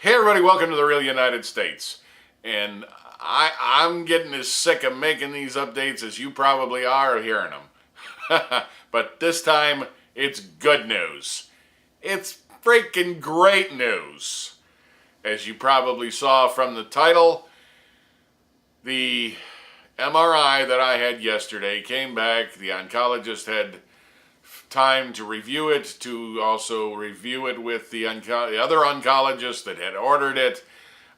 Hey everybody, welcome to the Real United States. And I'm getting as sick of making these updates as you probably are of hearing them. But this time, it's good news. It's freaking great news. As you probably saw from the title, the MRI that I had yesterday came back. The oncologist had time to review it, to also review it with the other oncologist that had ordered it.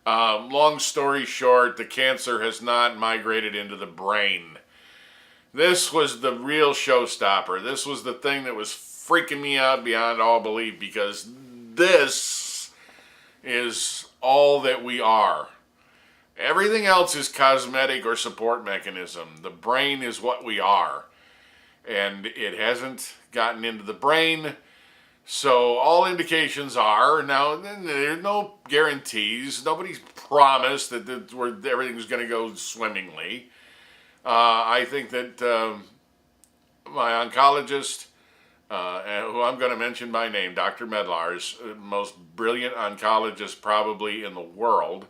Long story short, the cancer has not migrated into the brain. This was the real showstopper. This was the thing that was freaking me out beyond all belief, because this is all that we are. Everything else is cosmetic or support mechanism. The brain is what we are. And it hasn't gotten into the brain. So all indications are, now there's no guarantees. Nobody's promised that everything's going to go swimmingly. I think that my oncologist, who I'm going to mention by name, Dr. Medlar's, most brilliant oncologist probably in the world,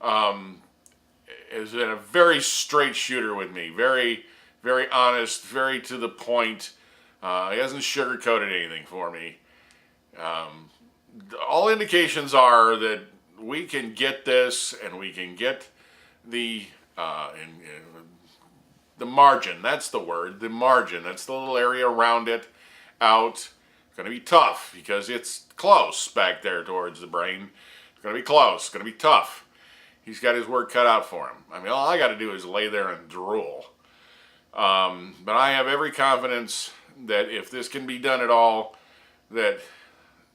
has been a very straight shooter with me. Very, very honest, very to the point. He hasn't sugarcoated anything for me. All indications are that we can get this, and we can get the the margin. That's the word. The margin. That's the little area around it. Out. It's going to be tough because it's close back there towards the brain. It's going to be close. It's going to be tough. He's got his work cut out for him. I mean, all I got to do is lay there and drool. But I have every confidence that if this can be done at all, that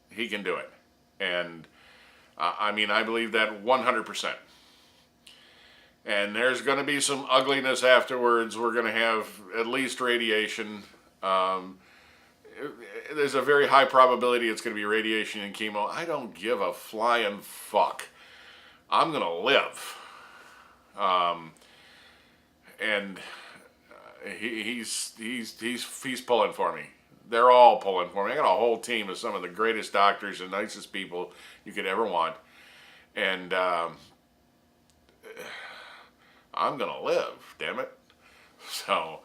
he can do it. And I mean, I believe that 100%. And there's going to be some ugliness afterwards. We're going to have at least radiation. There's a very high probability it's going to be radiation and chemo. I don't give a flying fuck. I'm going to live. And he's pulling for me. They're all pulling for me. I got a whole team of some of the greatest doctors and nicest people you could ever want. And I'm going to live, damn it. So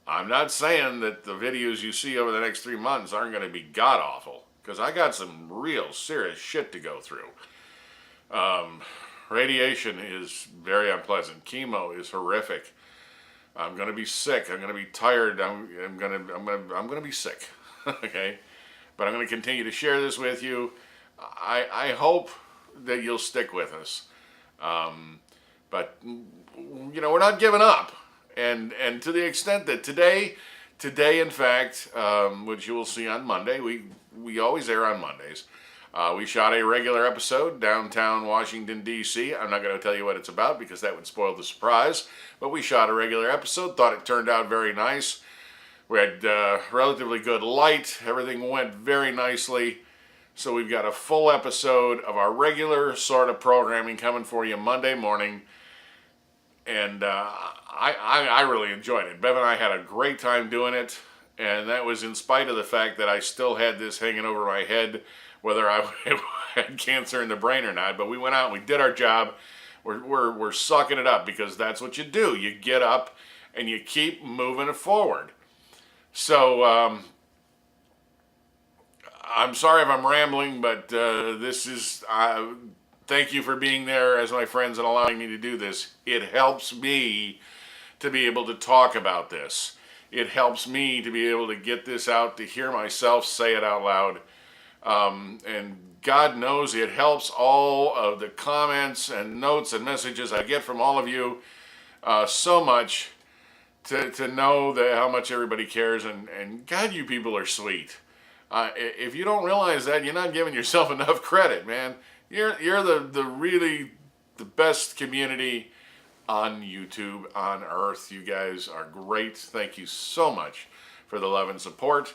I'm not saying that the videos you see over the next 3 months aren't going to be god-awful, because I got some real serious shit to go through. Radiation is very unpleasant. Chemo is horrific. I'm going to be sick. I'm going to be tired. I'm going to be sick. Okay? But I'm going to continue to share this with you. I hope that you'll stick with us. But you know, we're not giving up. And to the extent that today in fact, which you will see on Monday, we always air on Mondays. We shot a regular episode downtown Washington, D.C. I'm not going to tell you what it's about because that would spoil the surprise. But we shot a regular episode, thought it turned out very nice. We had relatively good light. Everything went very nicely. So we've got a full episode of our regular sort of programming coming for you Monday morning. And I really enjoyed it. Bev and I had a great time doing it. And that was in spite of the fact that I still had this hanging over my head, whether I had cancer in the brain or not. But we went out and we did our job. We're sucking it up, because that's what you do. You get up and you keep moving it forward. So I'm sorry if I'm rambling, but this is... thank you for being there as my friends and allowing me to do this. It helps me to be able to talk about this. It helps me to be able to get this out, to hear myself say it out loud. And God knows it helps all of the comments and notes and messages I get from all of you so much to know that how much everybody cares. And God, you people are sweet. If you don't realize that, you're not giving yourself enough credit, man. You're the best community on YouTube, on Earth. You guys are great. Thank you so much for the love and support.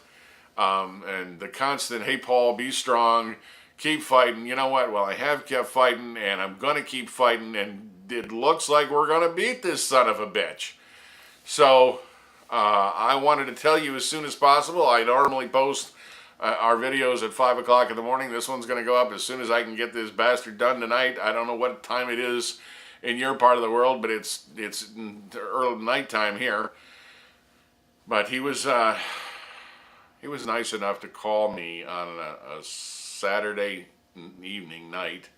And the constant, hey Paul, be strong, keep fighting. You know what? Well, I have kept fighting, and I'm going to keep fighting, and it looks like we're going to beat this son of a bitch. So I wanted to tell you as soon as possible. I normally post our videos at 5 o'clock in the morning. This one's going to go up as soon as I can get this bastard done tonight. I don't know what time it is in your part of the world, but it's early nighttime here. But he was nice enough to call me on a Saturday evening night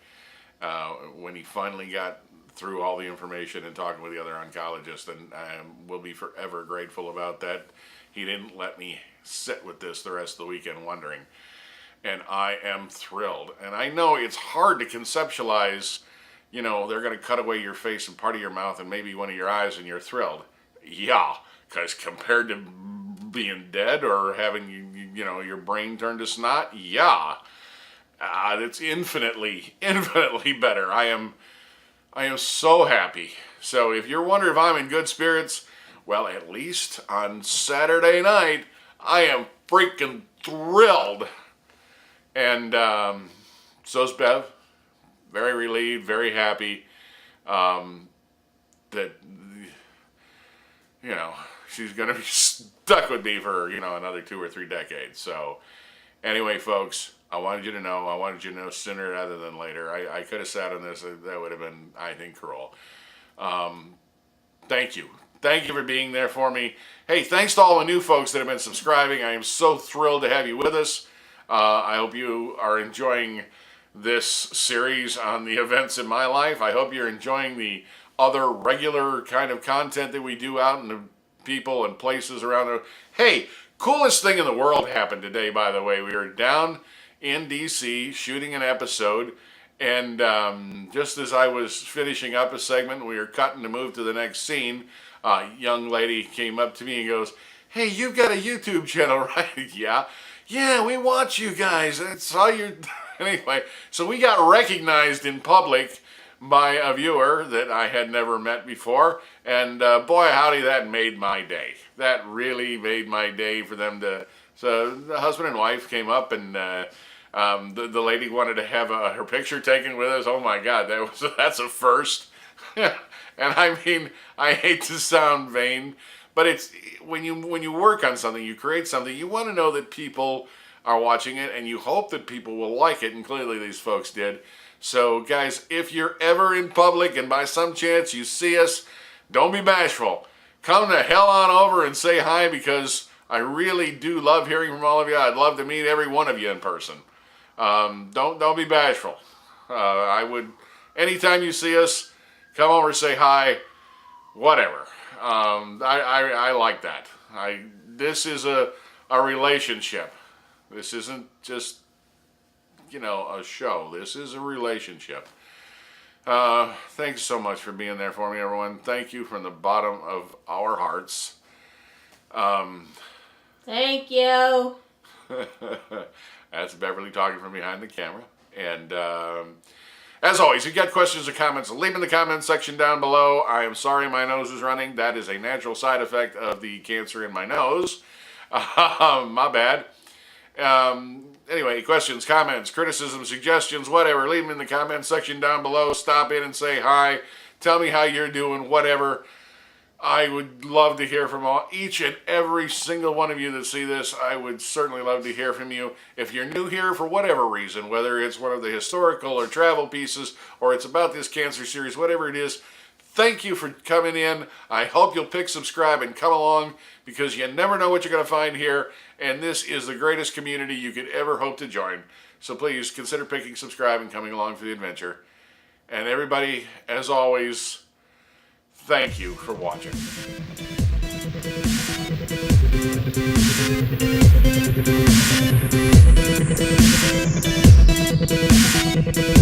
when he finally got through all the information and talking with the other oncologist, and I will be forever grateful about that. He didn't let me sit with this the rest of the weekend wondering, and I am thrilled. And I know it's hard to conceptualize, you know, they're going to cut away your face and part of your mouth and maybe one of your eyes and you're thrilled. Yeah, because compared to being dead or having, you know, your brain turned to snot, yeah, it's infinitely better. I am so happy. So if you're wondering if I'm in good spirits, well, at least on Saturday night, I am freaking thrilled. And so's Bev. Very relieved, very happy that, you know, she's going to be stuck with me for, you know, another 2 or 3 decades. So anyway, folks, I wanted you to know sooner rather than later. I could have sat on this. That would have been, I think, cruel. Thank you. Thank you for being there for me. Hey, thanks to all the new folks that have been subscribing. I am so thrilled to have you with us. I hope you are enjoying this series on the events in my life. I hope you're enjoying the other regular kind of content that we do out in the people and places around the... Hey, coolest thing in the world happened today, by the way. We were down in D.C. shooting an episode, and just as I was finishing up a segment, we were cutting to move to the next scene, a young lady came up to me and goes, "Hey, you've got a YouTube channel, right?" Yeah, we watch you guys. That's all you're... Anyway, so we got recognized in public by a viewer that I had never met before, and boy howdy, that made my day. That really made my day for them to... So the husband and wife came up, and the lady wanted to have her picture taken with us. Oh my God, that's a first. And I mean, I hate to sound vain, but it's when you work on something, you create something, you want to know that people are watching it, and you hope that people will like it, and clearly these folks did. So guys, if you're ever in public and by some chance you see us, don't be bashful. Come the hell on over and say hi, because I really do love hearing from all of you. I'd love to meet every one of you in person. Don't be bashful. I would, anytime you see us, come over, say hi, whatever. I like that. This is a relationship. This isn't just, you know, a show. This is a relationship. Thanks so much for being there for me, everyone. Thank you from the bottom of our hearts. Thank you. That's Beverly talking from behind the camera. And as always, if you got questions or comments, leave them in the comments section down below. I am sorry my nose is running. That is a natural side effect of the cancer in my nose. My bad. Anyway, questions, comments, criticisms, suggestions, whatever, leave them in the comments section down below. Stop in and say hi. Tell me how you're doing, whatever. I would love to hear from each and every single one of you that see this. I would certainly love to hear from you. If you're new here for whatever reason, whether it's one of the historical or travel pieces, or it's about this cancer series, whatever it is, thank you for coming in. I hope you'll pick subscribe and come along, because you never know what you're going to find here, and this is the greatest community you could ever hope to join. So please consider picking subscribe and coming along for the adventure. And everybody, as always, thank you for watching. Thank you.